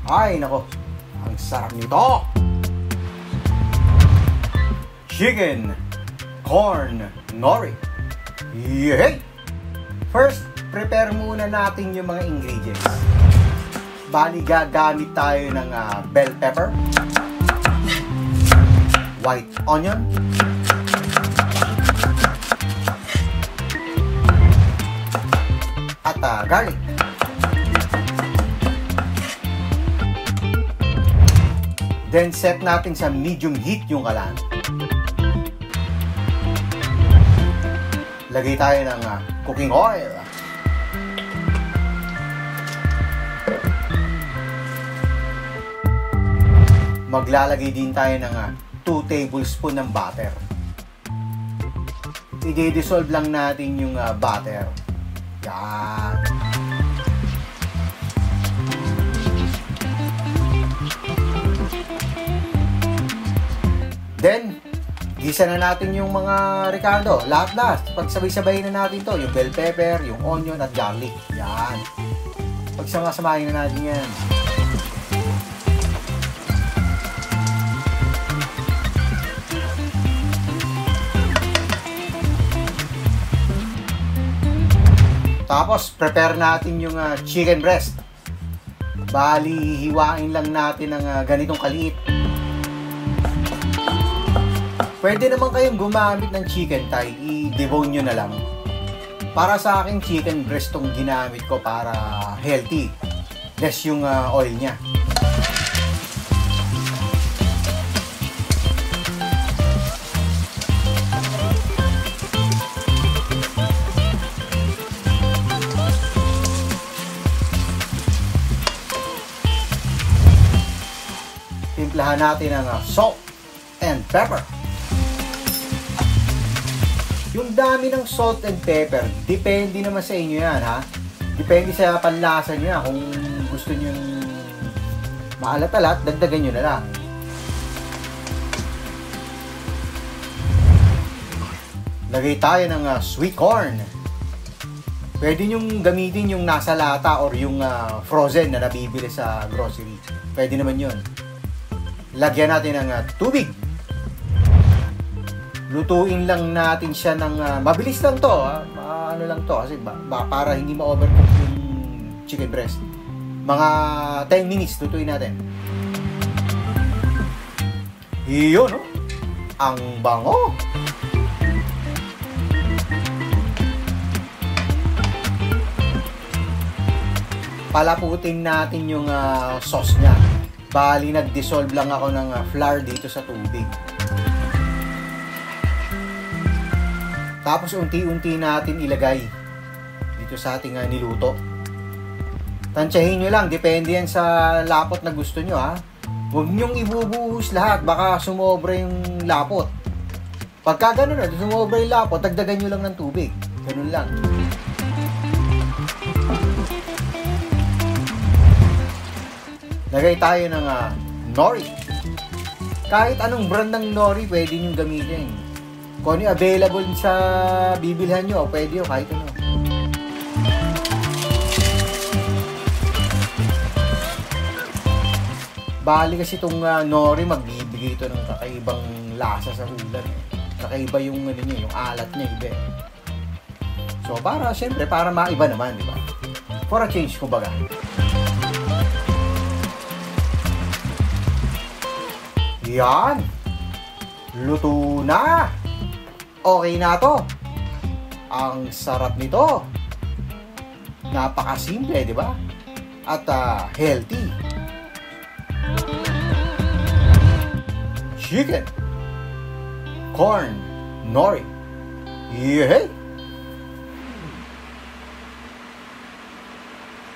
Ay, nako. Ang sarap nito. Chicken, corn, nori. Yay! First, prepare muna natin yung mga ingredients. Bali, gagamit tayo ng bell pepper, white onion, at garlic. Then, set natin sa medium heat yung kalan. Lagay tayo ng cooking oil. Maglalagay din tayo ng 2 tablespoon ng butter. I-dissolve lang natin yung butter. Yan. Then, gisa na natin yung mga Ricardo. Lahat. Pagsabay-sabay na natin to. Yung bell pepper, yung onion at garlic. Yan. Pagsama-samahin na natin yan. Tapos, prepare natin yung chicken breast. Bali, hiwain lang natin ng ganitong kaliit. Pwede naman kayong gumamit ng chicken thigh, i-debone nyo na lang. Para sa akin, chicken breast tong ginamit ko para healthy. Less yung oil nya. Timplahan natin ng salt and pepper. Yung dami ng salt and pepper, depende naman sa inyo yan, ha? Depende sa panlasa nyo yan. Kung gusto nyo maalat-alat, dagdagan nyo na lang. Lagay tayo ng sweet corn. Pwede nyo gamitin yung nasa lata or yung frozen na nabibili sa grocery. Pwede naman yun. Lagyan natin ng tubig. Lutuin lang natin siya ng mabilis lang to, ano lang to kasi para hindi ma-overcook yung chicken breast. Mga 10 minutes lutuin natin. Iyon, no? Ang bango. Palaputin natin yung sauce niya. Bali, nag-dissolve lang ako ng flour dito sa tubig. Tapos unti-unti natin ilagay dito sa ating niluto. Tansyahin nyo lang, depende yan sa lapot na gusto nyo, ha. Huwag nyong ibubuhos lahat, baka sumobra yung lapot. Pagka ganun na, sumobra yung lapot, dagdagan nyo lang ng tubig. Ganun lang. Lagay tayo ng nori. Kahit anong brand ng nori, pwede nyo gamitin. Kung ano available sa bibilhan nyo, pwede yun kahit ano. Bali kasi itong nori, magbibigay ito ng kakaibang lasa sa ulam. Kakaiba yung, ano niya, yung alat niya, iba. So, siyempre, para maiba naman, di ba? For a change, kumbaga. Yan! Luto na! Okay na to. Ang sarap nito. Napakasimple, di ba? At healthy. Chicken, corn, nori. Yehey!